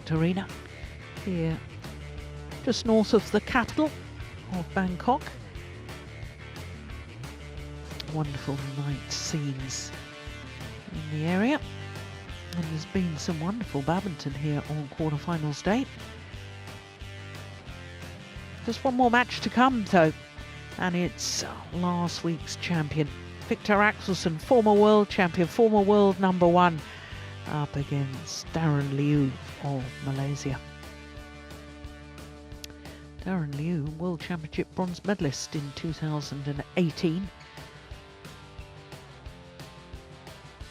Impact Arena here just north of the capital of Bangkok. Wonderful night scenes in the area, and there's been some wonderful badminton here on quarterfinals day. Just one more match to come though, and it's last week's champion Viktor Axelsen, former world champion, former world number one, up against Darren Liu of Malaysia. Darren Liu, World Championship bronze medalist in 2018.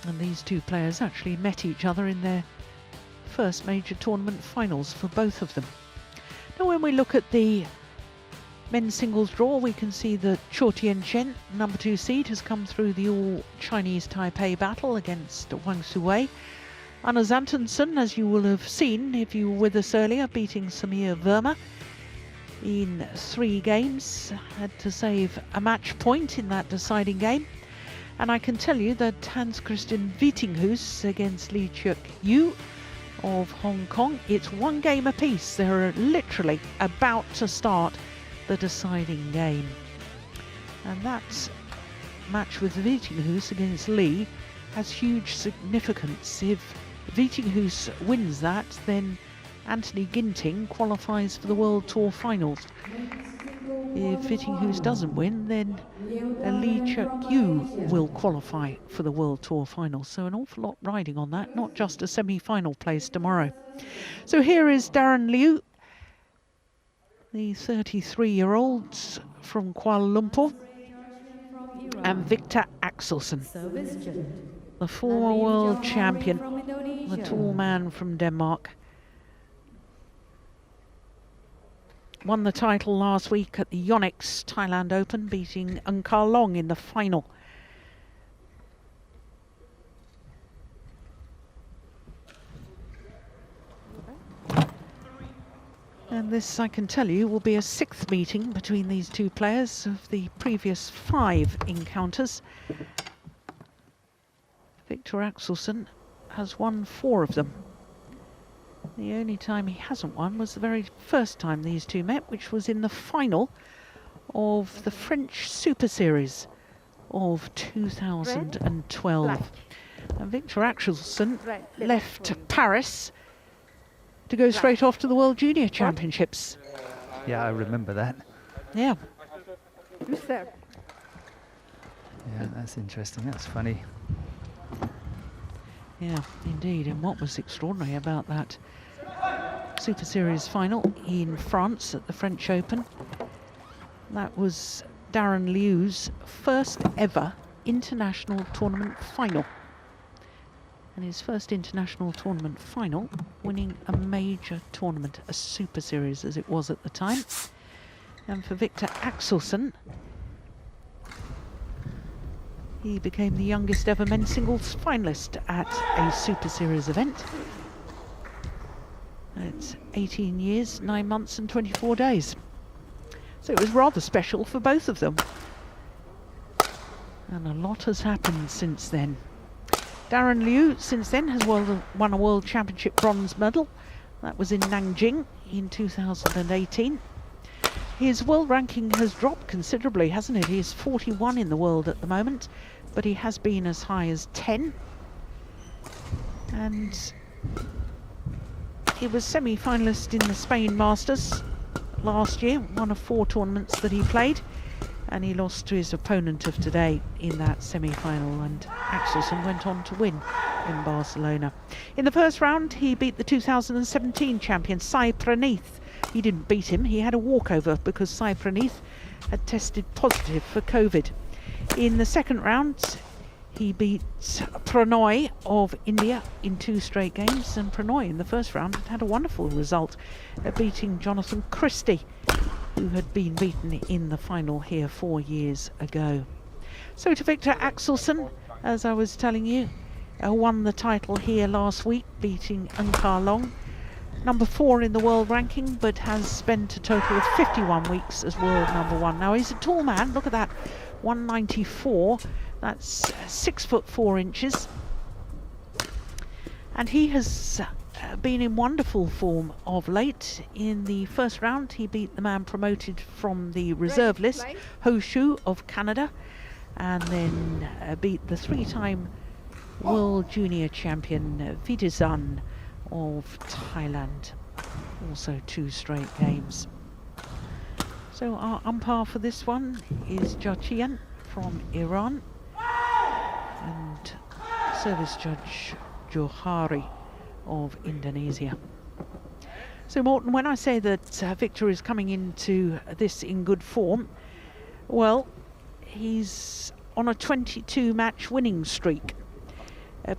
And these two players actually met each other in their first major tournament finals for both of them. Now when we look at the men's singles draw, we can see that Chou Tien-chen, number 2 seed, has come through the all-Chinese Taipei battle against Wang Suwei. Anna Zantenson, as you will have seen if you were with us earlier, beating Samir Verma in 3 games, had to save a match point in that deciding game. And I can tell you that Hans Christian Wittinghus against Lee Cheuk Yu of Hong Kong, it's 1 game apiece. They're literally about to start the deciding game. And that match with Wittinghus against Lee has huge significance. If Wittinghus wins that, then Anthony Ginting qualifies for the World Tour Finals. If Wittinghus doesn't win, then Lee Cheuk Yu will qualify for the World Tour Finals. So an awful lot riding on that, not just a semi-final place tomorrow. So here is Darren Liu, the 33-year-old from Kuala Lumpur, and Viktor Axelsen, the former world champion, the tall man from Denmark. Won the title last week at the Yonex Thailand Open, beating Eun Kah Long in the final. And this, I can tell you, will be a 6th meeting between these two players of the previous 5 encounters. Viktor Axelsen has won 4 of them. The only time he hasn't won was the very first time these two met, which was in the final of the French Super Series of 2012. And Viktor Axelsen left Paris to go straight off to the World Junior Championships. Yeah, I remember that. Yeah. Yeah, that's interesting. That's funny. Yeah, indeed. And what was extraordinary about that Super Series final in France at the French Open, that was Darren Liu's first ever international tournament final. And his first international tournament final, winning a major tournament, a Super Series as it was at the time. And for Viktor Axelsen, he became the youngest ever men's singles finalist at a Super Series event. It's 18 years, 9 months and 24 days. So it was rather special for both of them. And a lot has happened since then. Darren Liu, since then, has won a World Championship bronze medal. That was in Nanjing in 2018. His world ranking has dropped considerably, hasn't it? He is 41 in the world at the moment, but he has been as high as 10. And he was semi-finalist in the Spain Masters last year, one of 4 tournaments that he played, and he lost to his opponent of today in that semi-final, and Axelsen went on to win in Barcelona. In the first round, he beat the 2017 champion, Sai Praneeth. He didn't beat him, he had a walkover because Sai Praneeth had tested positive for COVID. In the second round, he beat Pranoy of India in 2 straight games, and Pranoy in the first round had a wonderful result at beating Jonathan Christie, who had been beaten in the final here 4 years ago. So to Viktor Axelsen, as I was telling you, won the title here last week, beating Eun Kah Long, number 4 in the world ranking, but has spent a total of 51 weeks as world number 1. Now he's a tall man, look at that, 194, that's 6 foot 4 inches. And he has been in wonderful form of late. In the first round, he beat the man promoted from the reserve list, Ho Shu of Canada, and then beat the 3-time World Junior Champion Vidisan of Thailand. Also 2 straight games. So our umpire for this one is Jachian from Iran, and service judge Johari of Indonesia. So Morten, when I say that Victor is coming into this in good form, well, he's on a 22 match winning streak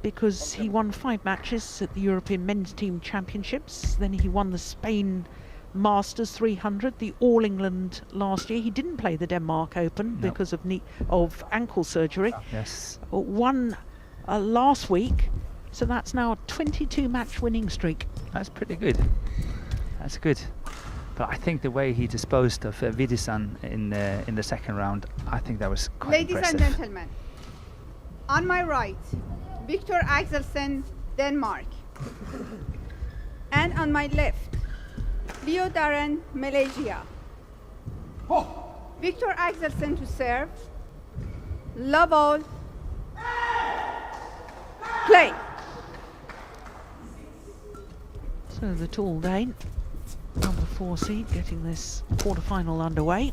because he won 5 matches at the European Men's Team Championships, then he won the Spain Masters 300, the All England last year. He didn't play the Denmark Open because of ankle surgery. Yes. Won last week, so that's now a 22 match winning streak. That's pretty good. That's good. But I think the way he disposed of Vidisan in the second round, I think that was quite impressive. Ladies and gentlemen, on my right, Victor Axelsen, Denmark. And on my left, Leo Darren, Malaysia. Victor Axelsen to serve. Love all. Play. So the tall Dane, number 4 seed, getting this quarter-final underway.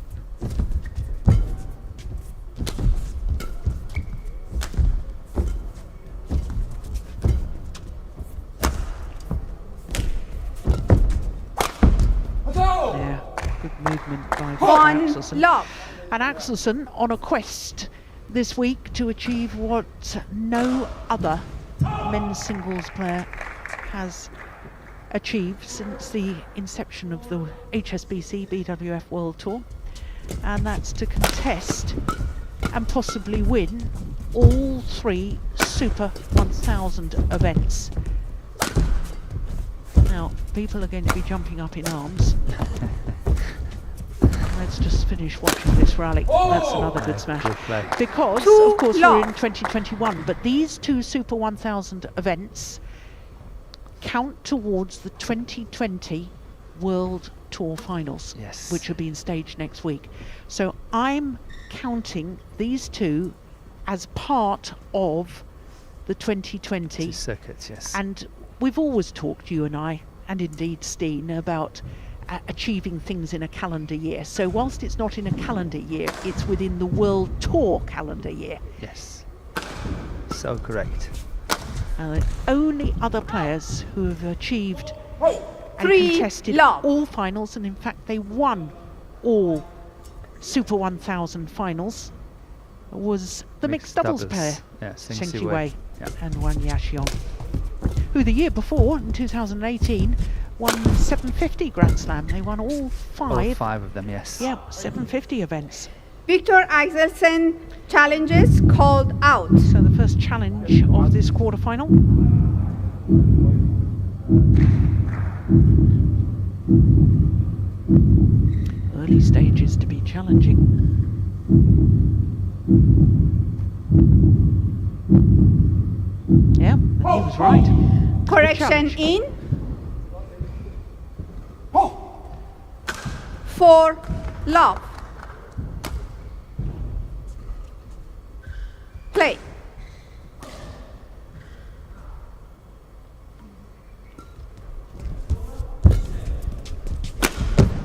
Yeah, good movement by Axelsen. Love. And Axelsen on a quest this week to achieve what no other men's singles player has achieved since the inception of the HSBC BWF World Tour, and that's to contest and possibly win all 3 Super 1000 events. Now, people are going to be jumping up in arms. Let's just finish watching this rally. That's another good smash. Good play. Because, of course, we're in 2021, but these 2 Super 1000 events count towards the 2020 World Tour Finals, Yes. which are being staged next week. So I'm counting these 2 as part of the 2020 circuits, yes. And we've always talked, you and I, and indeed Steen, about achieving things in a calendar year. So whilst it's not in a calendar year, it's within the World Tour calendar year. Yes. So correct. And the only other players who have achieved and 3 contested love. all finals, and in fact they won all Super 1000 finals, was the mixed doubles pair, Yeah, Zheng Xing Ziwei Yeah. and Wang Yaxiong, who the year before, in 2018, won 750 Grand Slam. They won all 5. All 5 of them, yes. Yeah, 750 events. Victor Axelsen challenges called out. So the first challenge of this quarterfinal. Early stages to be challenging. Yeah, and he was right. Correction challenge. in. 4 love. Play.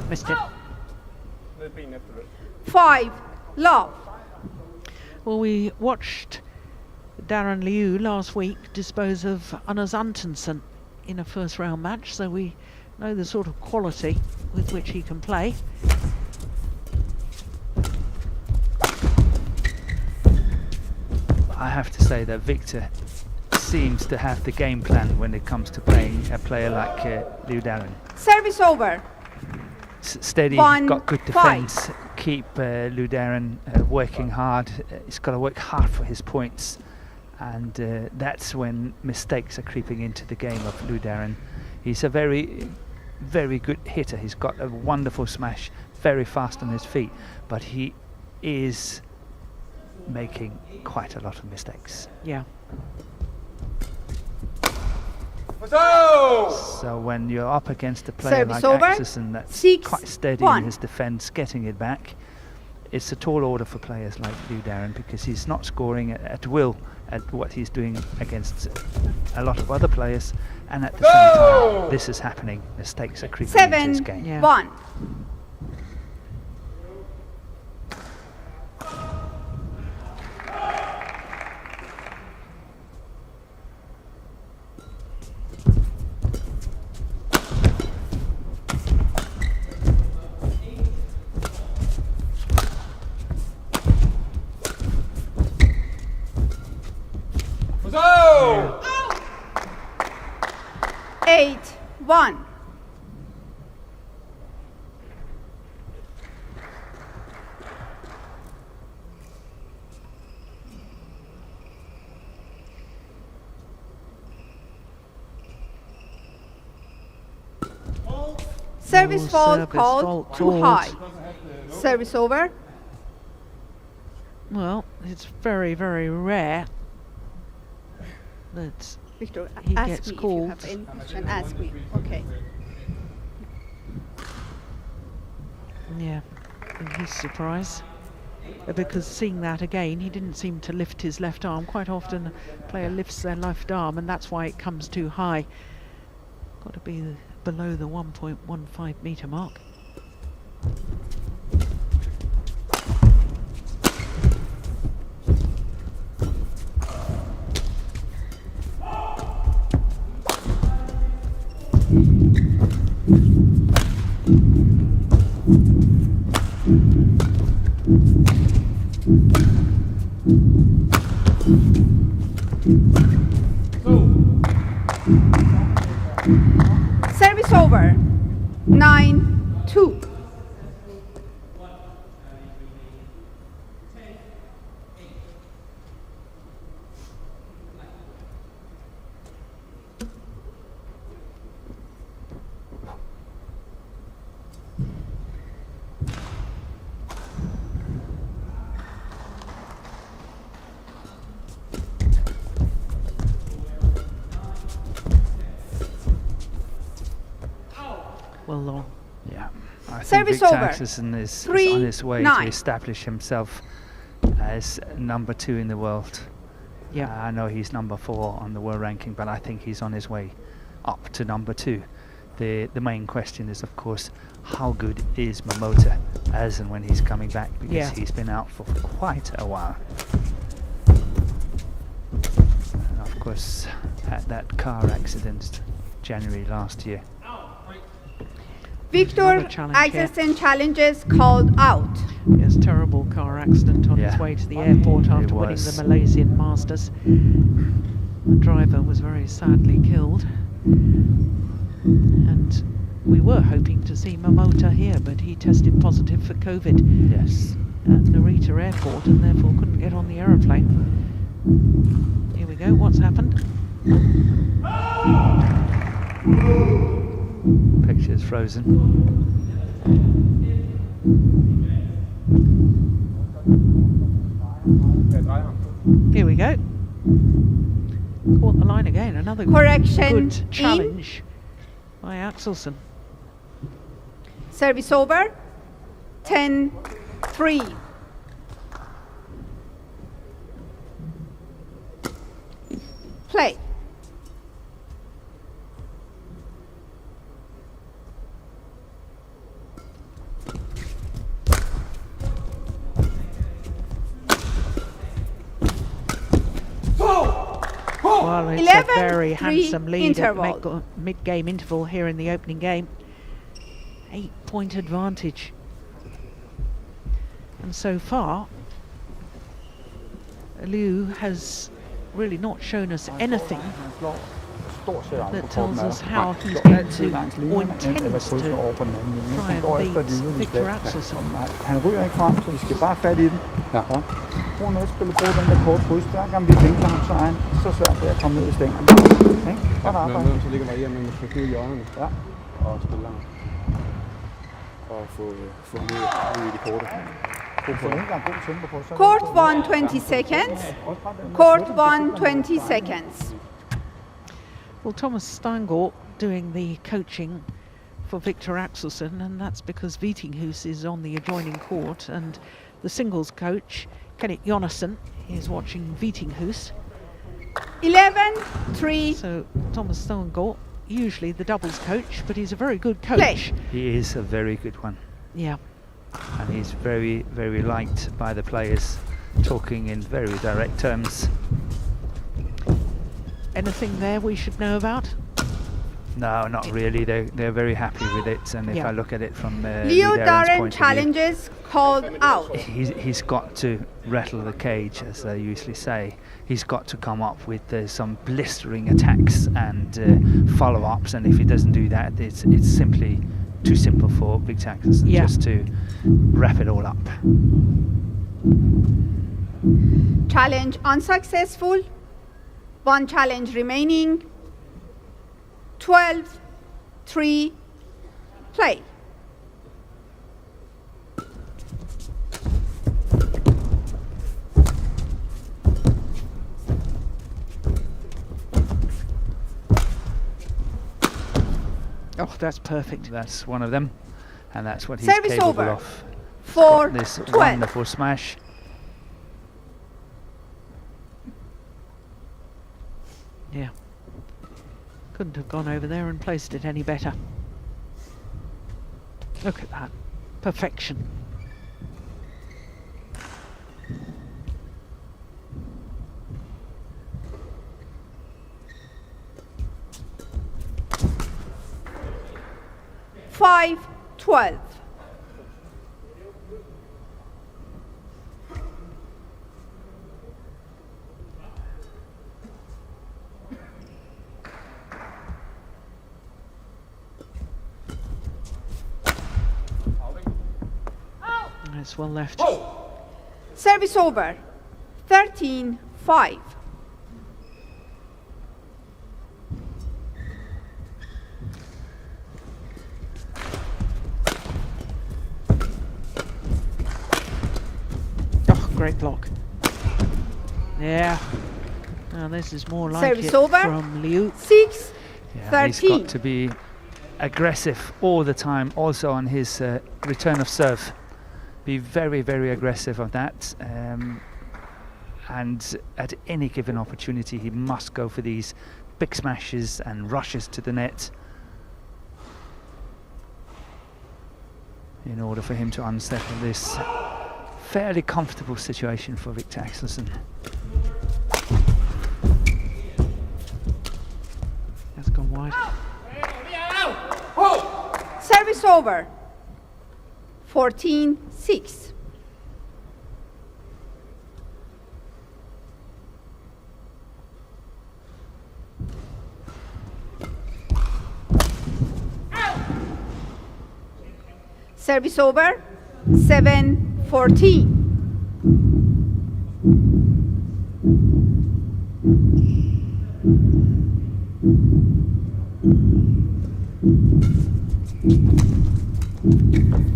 Missed it. 5 love. Well, we watched Darren Liu last week dispose of Anders Antonsen in a first round match, so we know the sort of quality with which he can play. I have to say that Victor seems to have the game plan when it comes to playing a player like Liu Darren. Service over. Steady, 1, got good defence, keep Liu Darren working hard. He's got to work hard for his points, and that's when mistakes are creeping into the game of Liu Darren. He's a very, very good hitter. He's got a wonderful smash, very fast on his feet, but he is making quite a lot of mistakes. Yeah. So when you're up against a player Service like over. Axelsen that's 6-1. quite steady in his defence, getting it back, it's a tall order for players like Lew Darren, because he's not scoring at will at what he's doing against a lot of other players, and at the same time this is happening. Mistakes are creeping into his game. 7-1. So! 8-1. Service fault called too high. Service over. Well, it's very, very rare that Victor, He ask gets me if you called. have any question. Ask me. Okay. Yeah, and he's surprised because seeing that again, he didn't seem to lift his left arm. Quite often a player lifts their left arm and that's why it comes too high. Got to be below the 1.15 metre mark. Service over. 9-2. Well long. Yeah, I think Service Victor over. Axelsen is on his way 3-9. to establish himself as number 2 in the world. Yeah. I know he's number 4 on the world ranking, but I think he's on his way up to number 2. The main question is, of course, how good is Momota as and when he's coming back, because Yeah. he's been out for quite a while. And of course, had that car accident January last year. Victor Another challenge here. Axelsen challenges called out. Yes, terrible car accident on his Yeah. way to the airport It after winning was. the Malaysian Masters. The driver was very sadly killed. And we were hoping to see Momota here, but he tested positive for COVID Yes. at Narita Airport and therefore couldn't get on the aeroplane. Here we go, what's happened? Picture's frozen. Here we go. Caught the line again, another Correction in. good challenge by Axelsen. Service over. 10-3. Play. Well, it's a 11-3 very handsome lead interval. at the mid-game interval here in the opening game. 8-point advantage. And so far, Lew has really not shown us anything that tells us how he's going to or intends to try and beat Victor Axelsen. Han ryger ikke frem, så vi skal bare fat i den. Ja. Brug noget spille på den der kort kryds. Hver gang vi vinkler ham, så er han så svært ved at komme ned i stængerne. Ikke? Godt arbejde. Så ligger Maria med at knyde i hjørnerne. Ja. Og spille langt. Og få ned i de korte. Så ikke engang god tempo på. Så Court 1, 20 seconds. Court 1, 20 seconds. Well, Thomas Steingart doing the coaching for Victor Axelsen, and that's because Vitinghus is on the adjoining court, and the singles coach, Kenneth Jonassen, is watching Vitinghus. 11-3. So Thomas Steingart, usually the doubles coach, but he's a very good coach. Play. He is a very good one, Yeah. and he's very, very liked by the players, talking in very direct terms. Anything there we should know about? No, not really. They're very happy with it, and if Yeah. I look at it from Leo Darren's Darren point challenges called out. of view, he's got to rattle the cage, as they usually say. He's got to come up with some blistering attacks and follow-ups, and if he doesn't do that, it's simply too simple for Victor Axelsen Yeah. just to wrap it all up. Challenge unsuccessful. One challenge remaining. 12-3. Play. Oh, that's perfect. That's one of them, and that's what he's Service capable over. of. He's got this 4-12. wonderful smash. Yeah. Couldn't have gone over there and placed it any better. Look at that. Perfection. Five, 12. That's well left. Service over. 13-5. Oh, great block. Yeah. Now this is more like Service it over. from Liu. 6, Yeah, he's 13. got to be aggressive all the time, also on his return of serve. Be very, very aggressive of that. And at any given opportunity, he must go for these big smashes and rushes to the net in order for him to unsettle this fairly comfortable situation for Victor Axelsen. That's gone wide. Service over. 14-6. Service over. 7-14.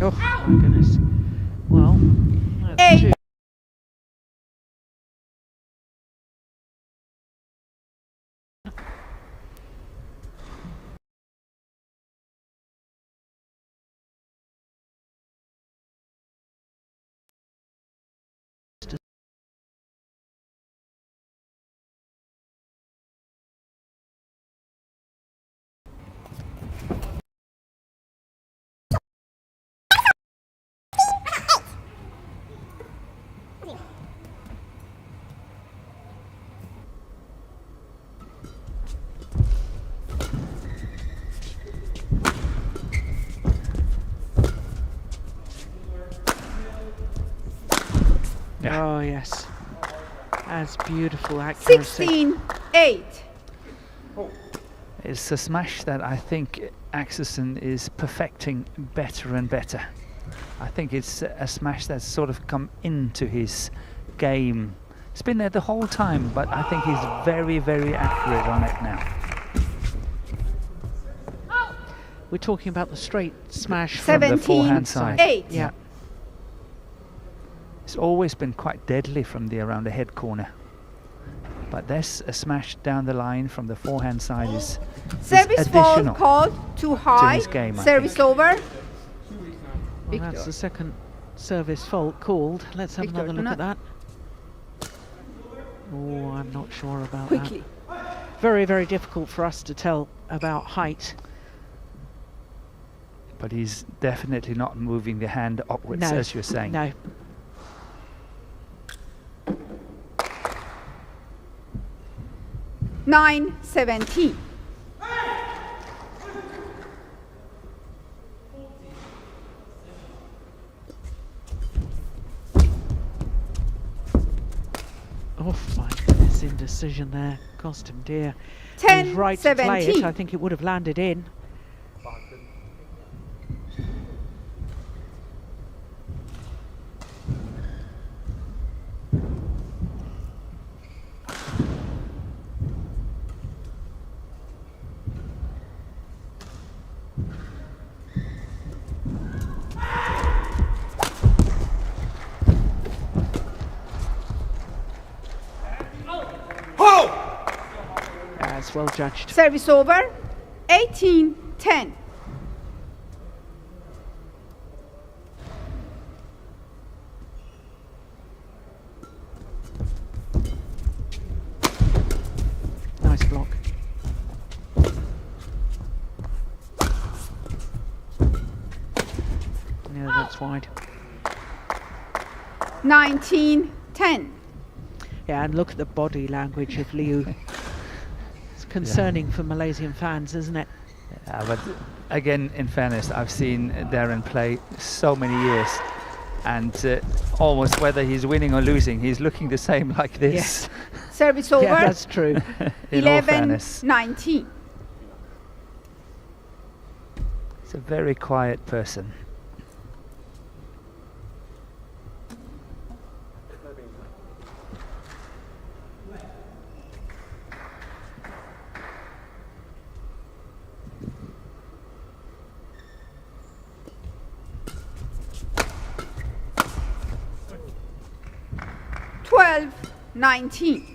Oh, my goodness. Well, that's Eight. two. Yeah. Oh, yes. That's beautiful accuracy. 16-8. It's a smash that I think Axelsen is perfecting better and better. I think it's a smash that's sort of come into his game. It's been there the whole time, but I think he's very, very accurate on it now. We're talking about the straight smash. From the forehand 17-8. side. Yeah. It's always been quite deadly from the around the head corner. But there's a smash down the line from the forehand side is Service fault additional called too high. his game, I Service think. over. Well, Victor. that's the second service fault called. Let's have Victor, another do look at not- that. Oh, I'm not sure about Quickly. that. Very, very difficult for us to tell about height. But he's definitely not moving the hand upwards, No, as you're saying. No. Nine 17. Oh my goodness, indecision there. Cost him dear. He was 10 right to play it. 17. I think it would have landed in. That's well judged. Service over. 18 10. Nice block. Yeah, that's wide. 19 10. Yeah, and look at the body language of Liu. It's concerning for Malaysian fans, isn't it? But again, in fairness, I've seen Darren play so many years, and almost whether he's winning or losing, he's looking the same like this. Yes. Service over. Yeah, that's true. In all 11 fairness, 19. he's a very quiet person. Twelve 19.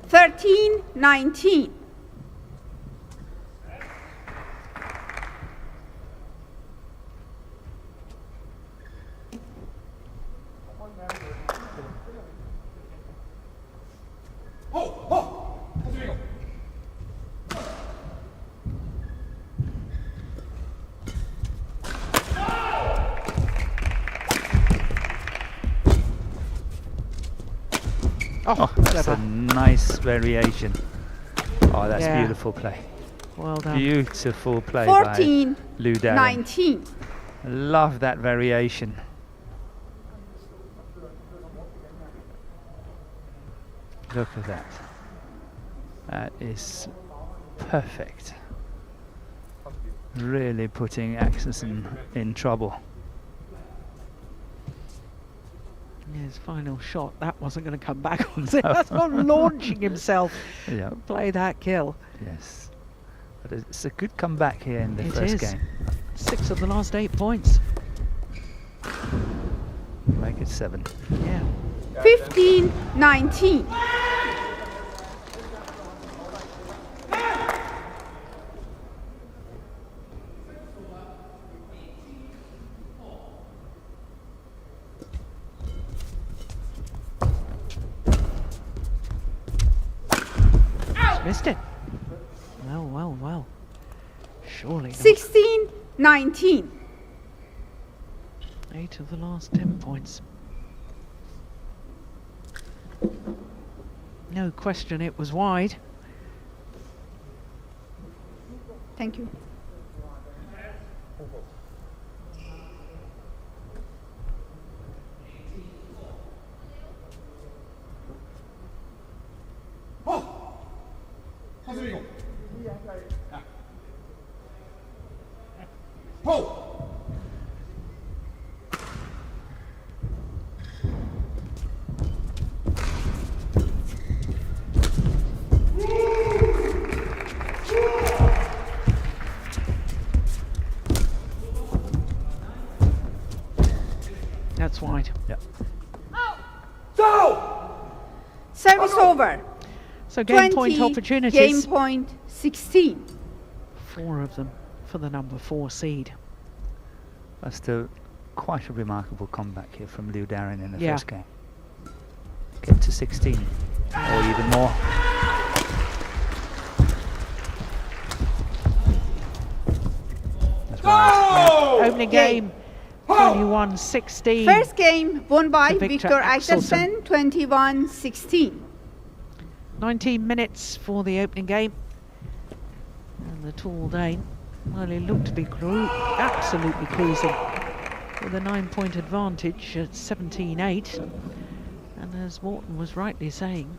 Thirteen 19. Oh, That's clever. a nice variation. Oh, that's Yeah. beautiful play. Well done. Beautiful play 14 by Liu Darren. 19. Love that variation. Look at that. That is perfect. Really putting Axelsen in trouble. His final shot, that wasn't going to come back, was it? That's not launching himself. Yeah. Play that kill. Yes. But it's a good comeback here in the It first is. game. 6 of the last 8 points. Make it 7. Yeah. 15 19. He's missed it. Well, well, well. Surely not. 16 19. 8 of the last 10 points. No question it was wide. Thank you. That's wide. Yeah. Service over. So game 20, point opportunities. Game point 16. 4 of them for the number 4 seed. That's still quite a remarkable comeback here from Liu Darren in the Yeah. first game. Get to 16 or even more. That's wide. Opening game 21-16. First game won by To Victor Victor Axelsen, 21-16. 19 minutes for the opening game. And the tall Dane, well, he looked to be absolutely cruising with a 9-point advantage at 17-8. And as Morten was rightly saying,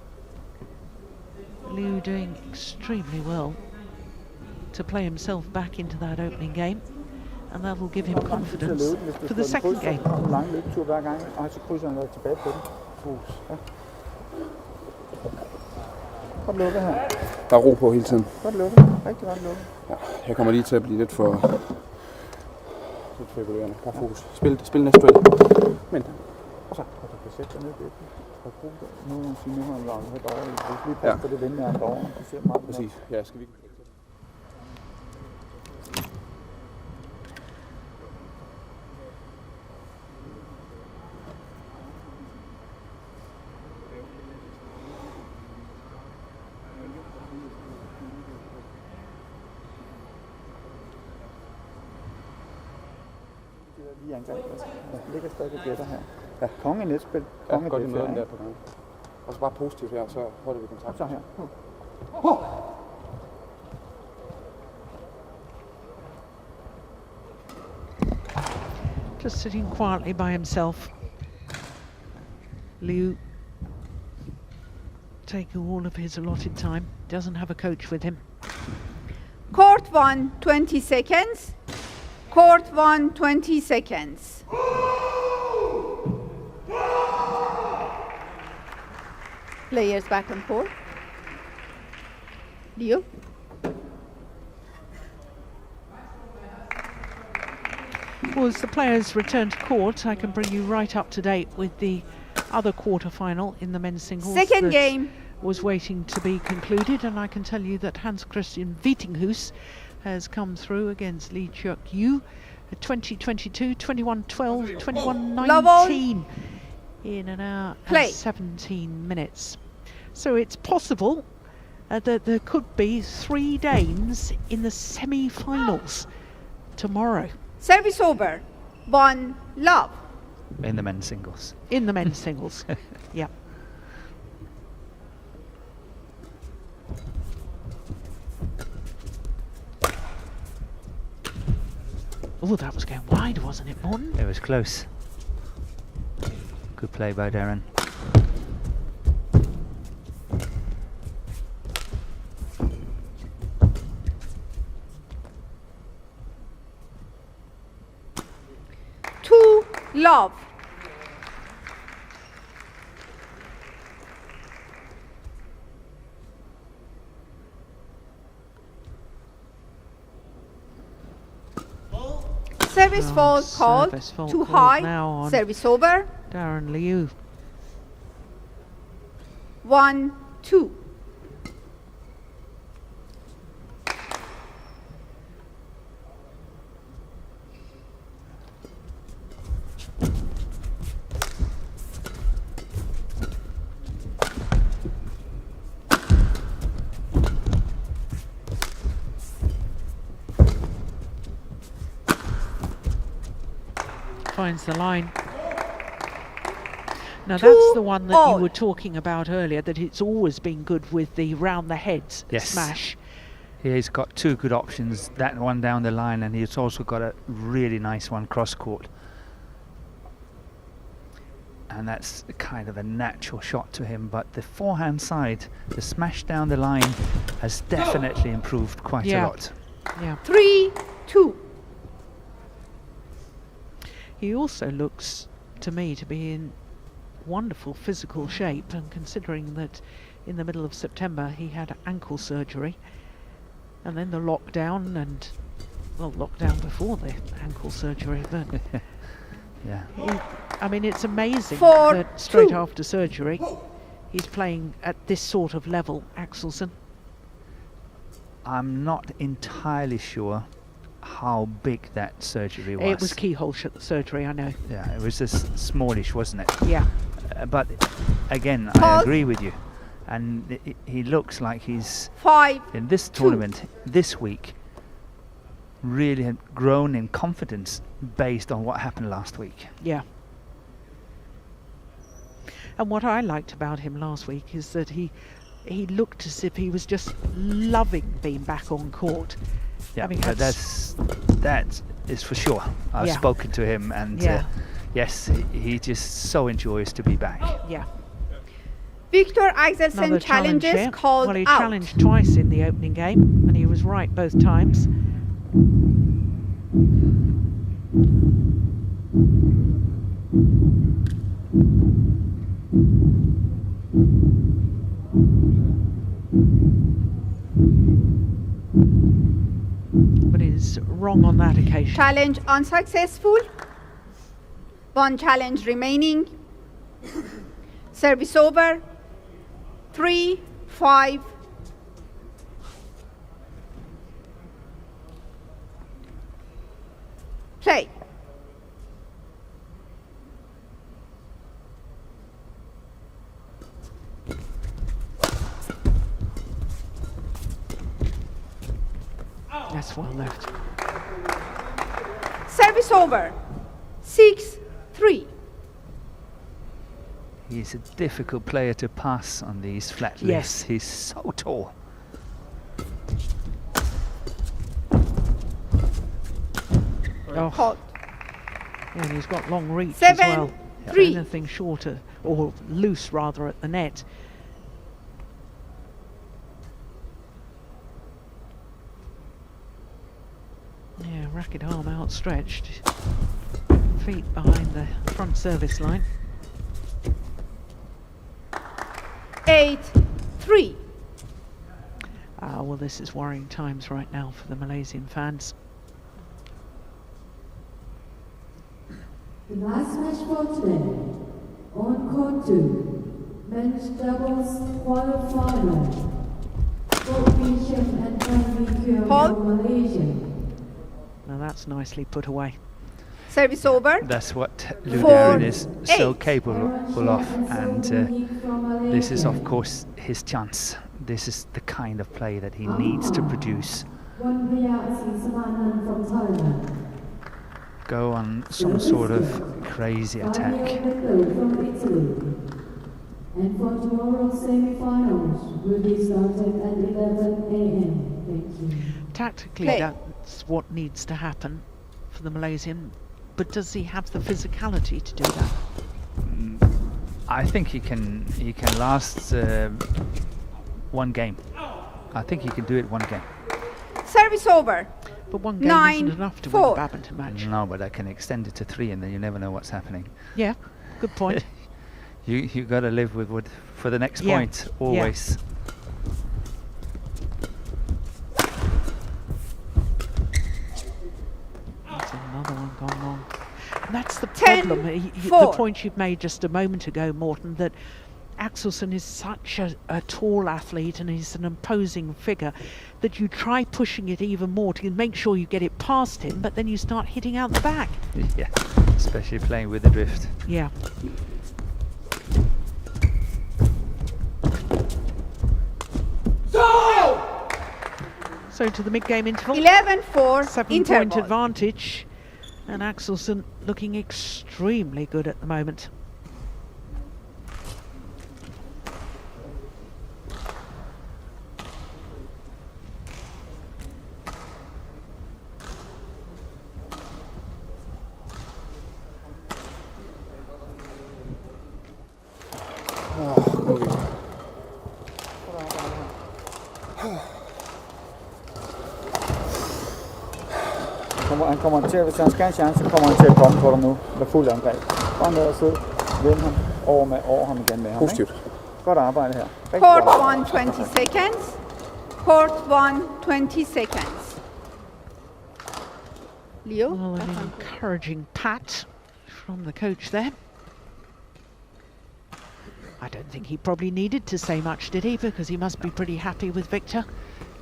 Liu doing extremely well to play himself back into that opening game. And that'll give him confidence for the second game. En lang løbetur hver gang, og så krydser han tilbage på den. Ja. Godt lukket her. Der er ro på hele tiden. Godt lukket. Rigtig godt lukket. Ja, jeg kommer lige til at blive lidt for regulerende. Bare fokus. Spil næste duel. Men Og så kan du sætte dig ned i det. Nu siger nu har han lavet her derovre. Du skal lige passe på det vinde, han derovre. Du ser meget præcis. Ja, skal vi... lige angreb. Der ligger stadig gætter her. Ja. Konge i netspil. Ja, Konge godt i det møden der på gangen. Og så bare positivt her, så holder vi kontakt. Så her. Just sitting quietly by himself. Liu taking all of his allotted time. Doesn't have a coach with him. Court 1, 20 seconds. Court 1, 20 seconds. Players back on court. Liu. Well, as the players return to court, I can bring you right up to date with the other quarter-final in the men's singles. Second that game. was waiting to be concluded, and I can tell you that Hans Christian Wittinghus has come through against Lee Chuk Yu at 20-22, 21-12, 21-19 in an hour Play. and 17 minutes. So it's possible that there could be 3 Danes in the semi-finals tomorrow. Service over. 1 love. In the men's singles. In the men's singles. Yeah. Oh, that was going wide, wasn't it, Morten? It was close. Good play by Darren. Love. Service fault called. Service fault Too called high. now on Service over. Darren Liu. 1-2. Finds the line. Now 2 that's the one that all. you were talking about earlier, that it's always been good with the round the heads Yes. smash. He's got 2 good options, that one down the line, and he's also got a really nice one cross court. And that's kind of a natural shot to him, but the forehand side, the smash down the line, has definitely improved quite a lot. Yeah. 3-2. He also looks to me to be in wonderful physical shape, and considering that in the middle of September he had ankle surgery and then the lockdown, and well, lockdown before the ankle surgery, but Yeah. I mean, it's amazing 4-2. that straight after surgery, he's playing at this sort of level, Axelsen. I'm not entirely sure how big that surgery was. It was keyhole surgery, I know. Yeah, it was just smallish, wasn't it? Yeah. But again, I Pause. agree with you. And he looks like he's, 5. in this tournament, this week, really had grown in confidence based on what happened last week. Yeah. And what I liked about him last week is that he looked as if he was just loving being back on court. Yeah, Having but had that is for sure. I've Yeah. spoken to him, and Yeah. yes, he just so enjoys to be back. Yeah. Victor Axelsen Another challenge challenges here. called Well, he out. challenged twice in the opening game, and he was right both times. But he's wrong on that occasion. Challenge unsuccessful. 1 challenge remaining. Service over. 3-5. Play. That's well left. Service over. 6-3. He's a difficult player to pass on these flat Yes. lifts. He's so tall. Oh, Called. yeah, and he's got long reach 7-3. as well. So anything shorter, or loose rather, at the net. Yeah, racket arm outstretched. Feet behind the front service line. 8-3. Well, this is worrying times right now for the Malaysian fans. The last match for today, on court 2, men's doubles quarterfinal. Both Bisham and Tan Hold. from Malaysia. Now that's nicely put away. Service over. That's what Lou Darren is so 4-8. capable of, and this is of course his chance. This is the kind of play that he needs to produce. One Priyasi Samanan from Thailand. Go on some sort of crazy attack. Daniel from Italy. And for tomorrow's semi-finals will be started at 11 a.m. Thank you. Tactically, Play. that's what needs to happen for the Malaysian. But does he have the physicality to do that? I think he can last one game. I think he can do it one game. Service over. But one game 9-4. isn't enough to win a badminton match. No, but I can extend it to 3, and then you never know what's happening. Yeah, good point. You got to live with what for the next Yeah, point yeah. always. That's another one gone wrong. And that's the 10-4. problem. The point you've made just a moment ago, Morten, that Axelsen is such a tall athlete and he's an imposing figure that you try pushing it even more to make sure you get it past him, but then you start hitting out the back. Yeah, especially playing with the drift. Yeah. So to the mid-game interval. 11-4 7-point interval. advantage, and Axelsen looking extremely good at the moment. Han kommer til, hvis han skal have en chance, så kommer han til at komme på dig nu med fuld angreb. Bare ned og sidde, vende ham over ham igen med ham. Positivt. Ikke? Godt arbejde her. Rigtig Court godt. 1, 20 seconds. Court 1, 20 seconds. Leo? Well, an encouraging pat from the coach there. I don't think he probably needed to say much, did he? Because he must be pretty happy with Victor.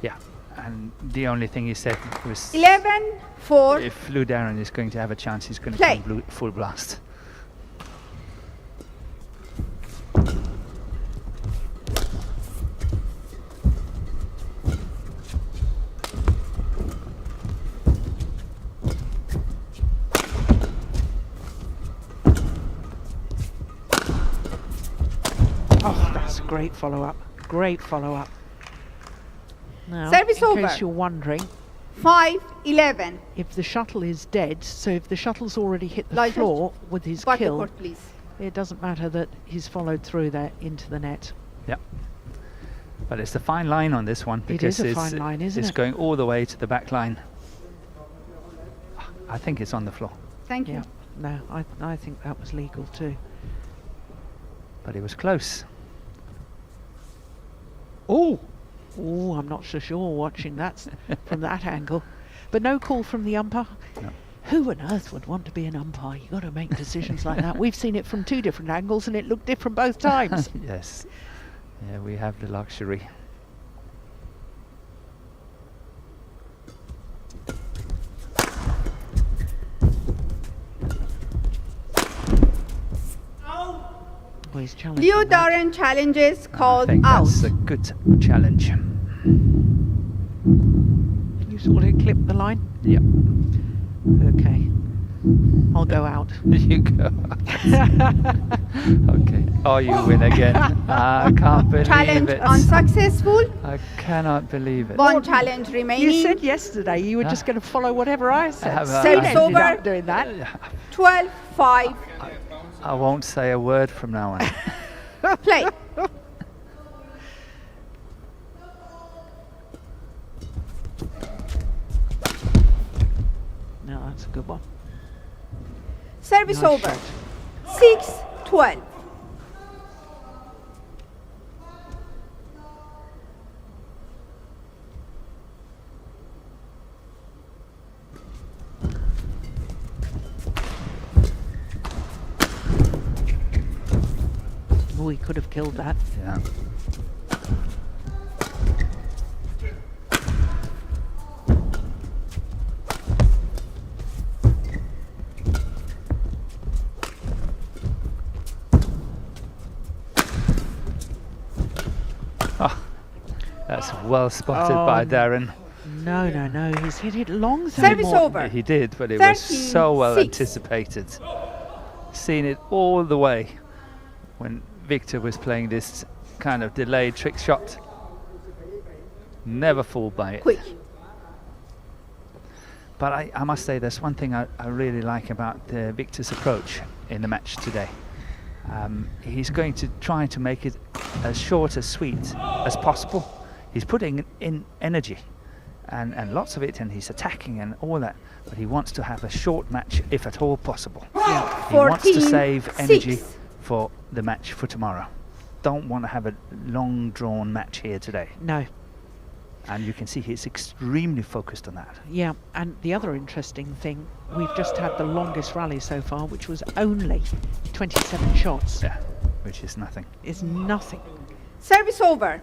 Yeah, and the only thing he said was 11-4. if Lou Darren is going to have a chance, he's going to Play. come full blast. Oh, that's a great follow-up. Great follow-up. Now, Service in over. case you're wondering, 5-11. if the shuttle is dead, so if the shuttle's already hit the Light floor with his Back the kill, court, please. it doesn't matter that he's followed through there into the net. Yep. But it's a fine line on this one It because is a fine line, isn't it's it? going all the way to the back line. I think it's on the floor, Thank Yeah. you. No, I think that was legal too. but it was close. Oh, I'm not so sure watching that from that angle. But no call from the umpire. No. Who on earth would want to be an umpire? You've got to make decisions like that. We've seen it from two different angles and it looked different both times. Yes. Yeah, we have the luxury. Well, he's challenging Leo that. Darren challenges I called think out. that's a good challenge. You saw it clip the line? Yep. Okay. I'll go out. You go. Okay. Oh, you win again. I can't believe Challenge it. unsuccessful. I cannot believe it. One challenge You remaining. said yesterday you were just going to follow whatever I said. have So a- you Service ended over. up doing that. 12-5. I won't say a word from now on. Play. No, that's a good one. Service Nice over. shot. 6-12. Oh, he could have killed that. Yeah. Oh, that's well spotted by Oh, Darren. No. He's hit it long. Service Morton. over. He did, but it was so well 13-6. anticipated. Seen it all the way when Victor was playing this kind of delayed trick shot. Never fooled by it. Quick. But I must say there's one thing I really like about Victor's approach in the match today. He's going to try to make it as short, as sweet as possible. He's putting in energy and lots of it, and he's attacking and all that, but he wants to have a short match if at all possible. He wants to save energy 14-6. for the match for tomorrow. Don't want to have a long drawn match here today. No. And you can see he's extremely focused on that. Yeah, and the other interesting thing, we've just had the longest rally so far, which was only 27 shots. Yeah, which is nothing. It's nothing. Service over.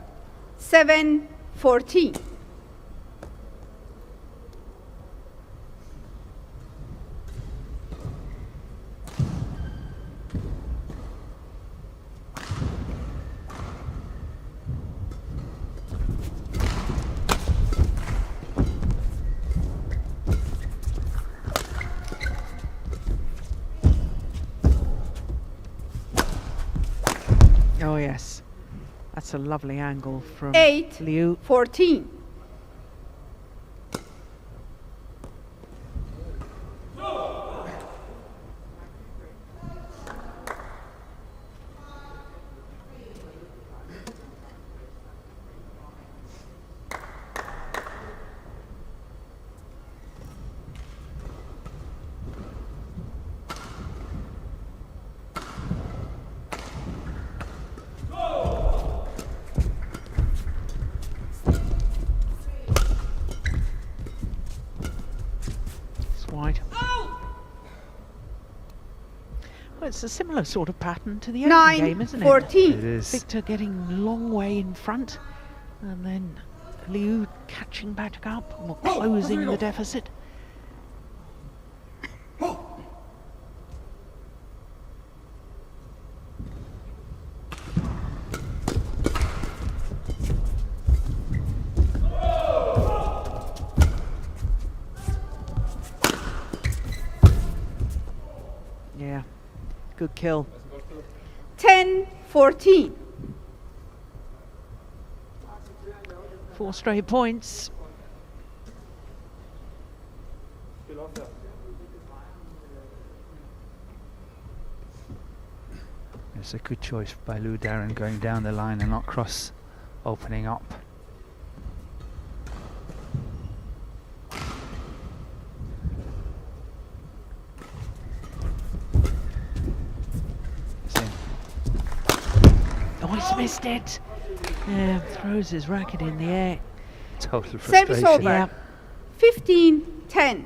7-14. Oh yes, that's a lovely angle from 8-14. Liu. Well, it's a similar sort of pattern to the opening game, isn't it? 9-14. It is. Victor getting long way in front, and then Liu catching back up or closing the deficit. Yeah, good kill. 10-14. 4 straight points. It's a good choice by Lu Darren going down the line and not cross, opening up. It's in. Oh, he's missed it. Yeah, throws his racket in the air. Total Service frustration. over. Yeah, 15-10.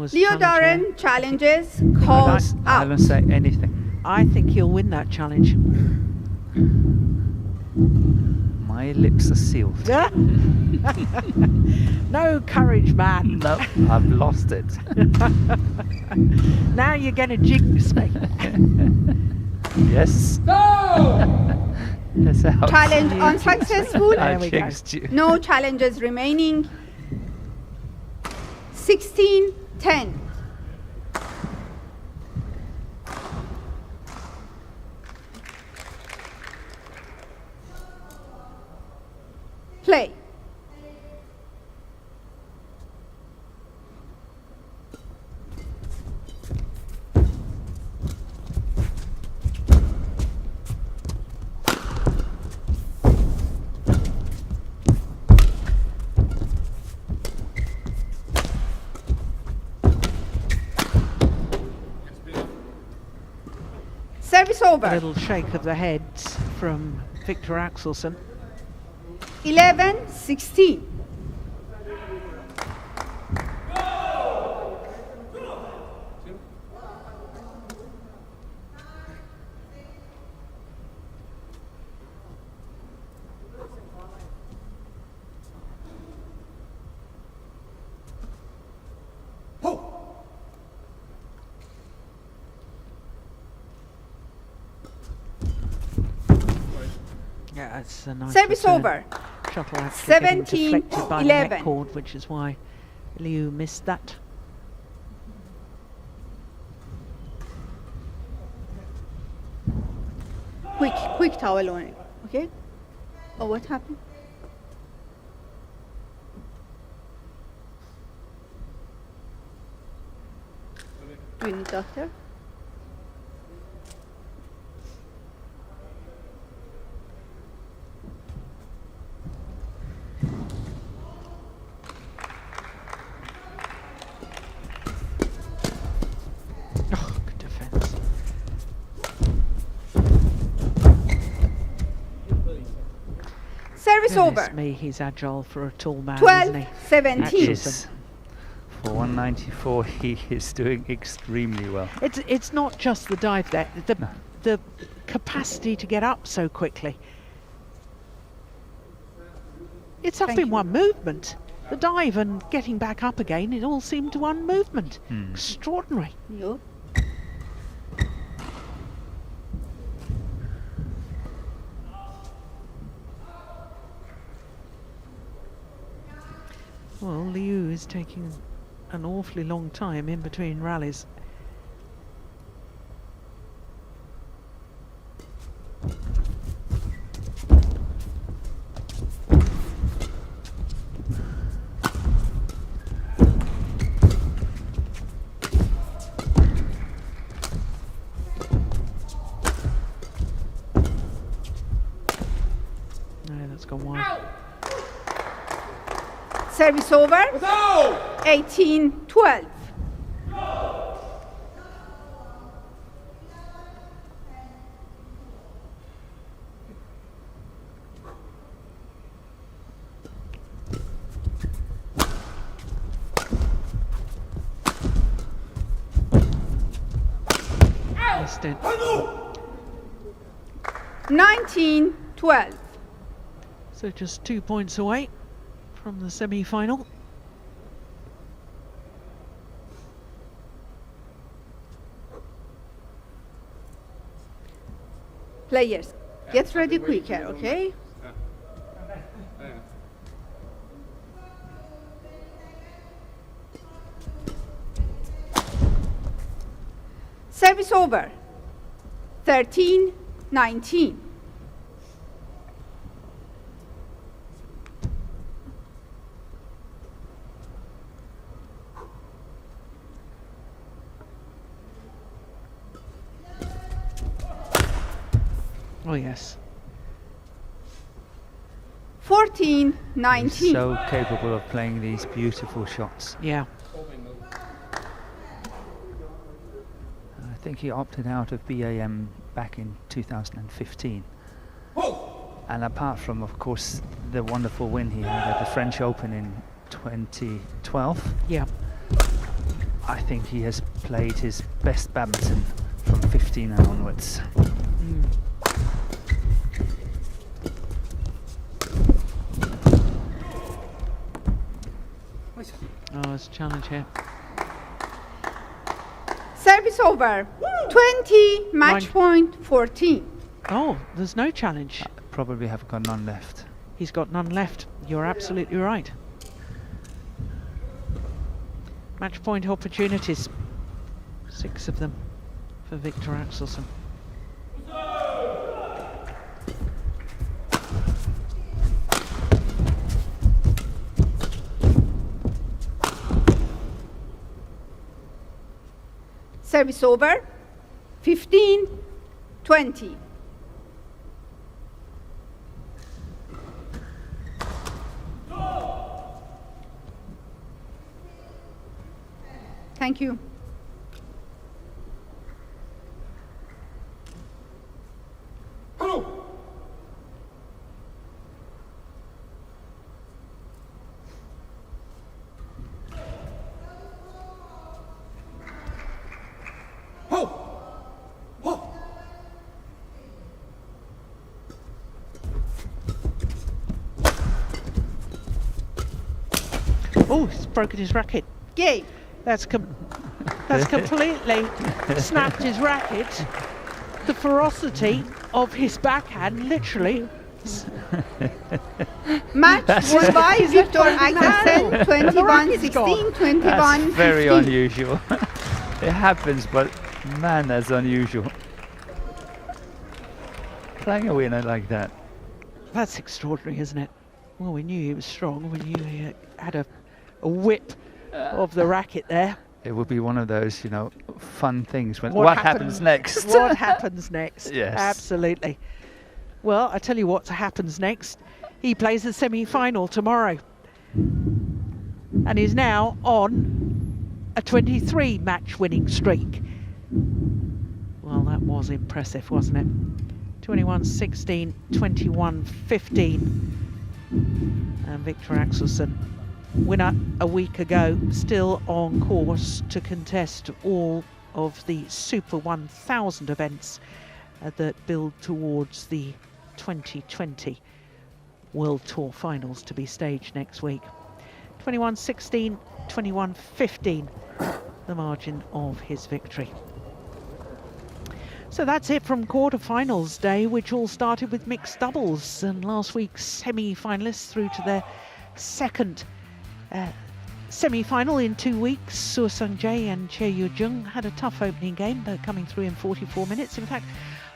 always Leo challenge Darren challenges, I calls don't out. say anything. there. I think he'll win that challenge. My lips are sealed. No courage, man. No, I've lost it. Now you're going to jinx me. Yes. That's out. Challenge unsuccessful. There I've we go. jinxed you. No challenges remaining. 16-10. Play. Service A over. little shake of the head from Victor Axelsen. 11-16. Yeah, it's a nice Service return. over. Shuttle actually getting 17, deflected by the 11. net cord, which is why Liu missed that. Quick towel on it. Okay? Oh, what happened? Do you need doctor? Oh, good defense. Service Goodness over. me, he's agile for a tall man, isn't he? 12-17. Yes. For 194, he is doing extremely well. It's not just the dive there, No. the capacity to get up so quickly. It's up Thank in you. one movement. The dive and getting back up again, it all seemed to one movement. Hmm. Extraordinary. Yup. Well, Liu is taking an awfully long time in between rallies. No, that's gone wide. Service over. 18-12. Missed it. 19-12. So just 2 points away from the semi-final. Players, get ready quicker, okay? Service over. 13-19. Oh yes. 14-19. He's so capable of playing these beautiful shots. Yeah. I think he opted out of BAM back in 2015. And apart from, of course, the wonderful win he had at the French Open in 2012, Yeah. I think he has played his best badminton from 15 and onwards. Mm. Oh, it's a challenge here. Service over. 20, match point 14. Oh, there's no challenge. Probably have got none left. He's got none left. You're absolutely right. Match point opportunities. 6 of them for Viktor Axelsen. Service over. 15-20. Thank you. Oh, he's broken his racket. Game. That's completely snapped his racket. The ferocity of his backhand, literally. Match won by Viktor Axelsen. 21-16, 21-15. That's very unusual. It happens, but man, that's unusual. Playing a winner like that. That's extraordinary, isn't it? Well, we knew he was strong. We knew he had a whip of the racket there. It would be one of those, you know, fun things when what happens next. What happens next? Yes. Absolutely. Well, I tell you what happens next. He plays the semi-final tomorrow. And is now on a 23 match winning streak. Well, that was impressive, wasn't it? 21-16, 21-15. And Viktor Axelsen, winner a week ago, still on course to contest all of the Super 1000 events that build towards the 2020 World Tour Finals to be staged next week. 21-16, 21-15, the margin of his victory. So that's it from quarterfinals day, which all started with mixed doubles, and last week's semi-finalists through to their second semi-final in 2 weeks. Suh Sung-jae and Chae Yu-jung had a tough opening game, but coming through in 44 minutes. In fact,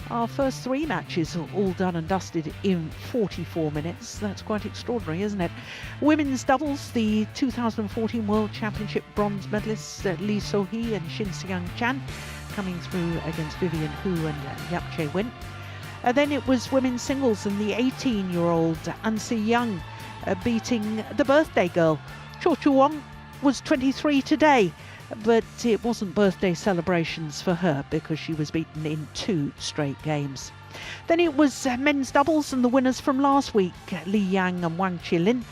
our first 3 matches are all done and dusted in 44 minutes. That's quite extraordinary, isn't it? Women's doubles, the 2014 World Championship bronze medalists Lee So-hee and Shin Seung-chan coming through against Vivian Hu and Yap Chae-win. Then it was women's singles, and the 18-year-old An Si-young beating the birthday girl. Cho Chu-won was 23 today, but it wasn't birthday celebrations for her because she was beaten in 2 straight games. Then it was men's doubles, and the winners from last week, Li Yang and Wang Qilin,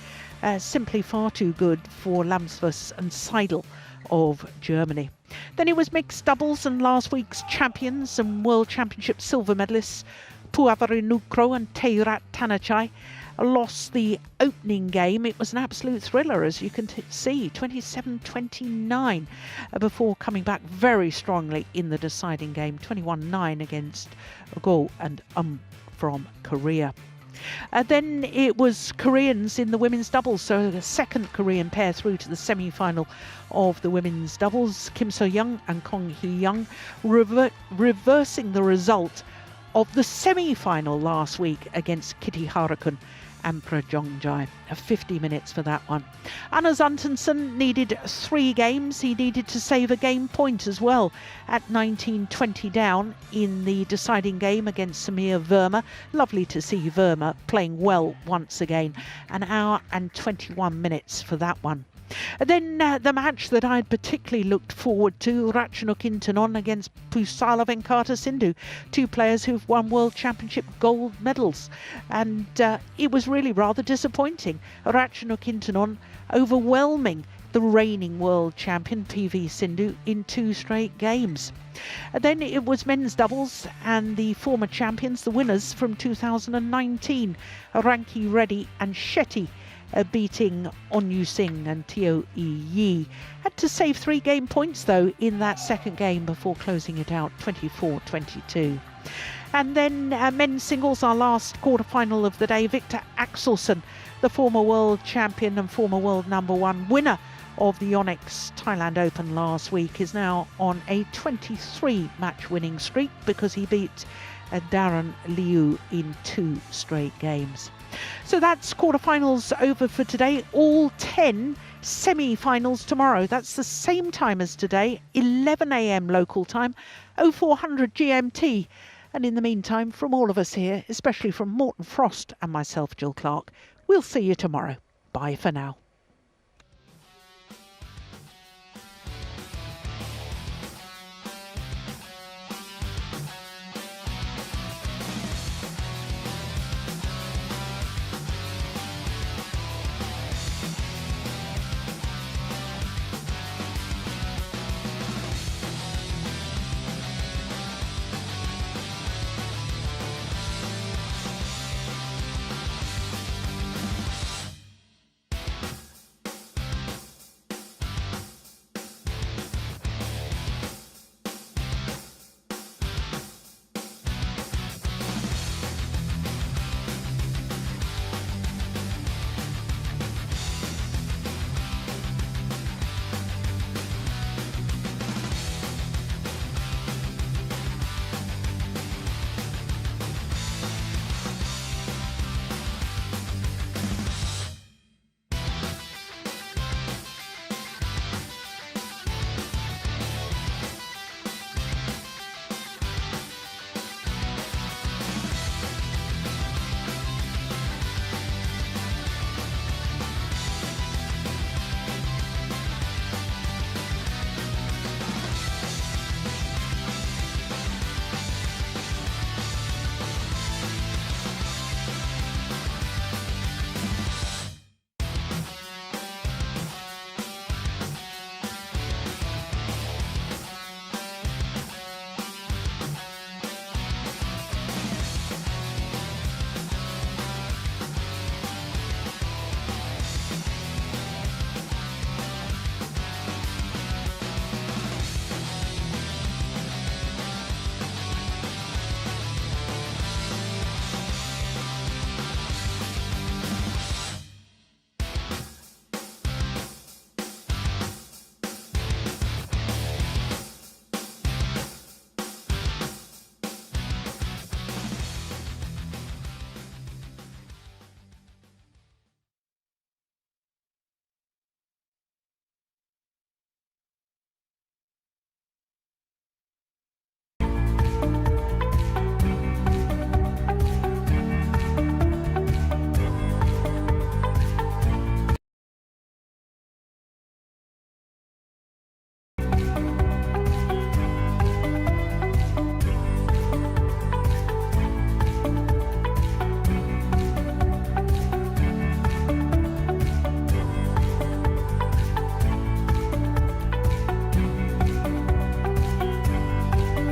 simply far too good for Lamsfors and Seidel of Germany. Then it was mixed doubles, and last week's champions and World Championship silver medalists Puavari Nukro and Teirat Tanachai lost the opening game. It was an absolute thriller, as you can see, 27-29, before coming back very strongly in the deciding game, 21-9 against Go and from Korea. Then it was Koreans in the women's doubles, so the second Korean pair through to the semi-final of the women's doubles, Kim So-young and Kong Hee-young, reversing the result of the semi-final last week against Kitty Harakun and Prajongjai. 50 minutes for that one. Anders Antonsen needed 3 games. He needed to save a game point as well at 19-20 down in the deciding game against Samir Verma. Lovely to see Verma playing well once again. An hour and 21 minutes for that one. And then the match that I'd particularly looked forward to, Ratchanok Intanon against Pusala Venkata Sindhu, 2 players who've won World Championship gold medals. And it was really rather disappointing. Ratchanok Intanon overwhelming the reigning world champion PV Sindhu in 2 straight games. And then it was men's doubles, and the former champions, the winners from 2019, Ranki Reddy and Shetty, beating Onyu Singh and Teo Yi. Had to save 3 game points though in that second game before closing it out 24-22. And then men's singles, our last quarter-final of the day, Victor Axelsen, the former world champion and former world #1 winner of the Onyx Thailand Open last week, is now on a 23 match winning streak because he beat Darren Liu in 2 straight games. So that's quarterfinals over for today. All 10 semi-finals tomorrow. That's the same time as today, 11 a.m. local time, 0400 GMT. And in the meantime, from all of us here, especially from Morten Frost and myself, Jill Clark, we'll see you tomorrow. Bye for now.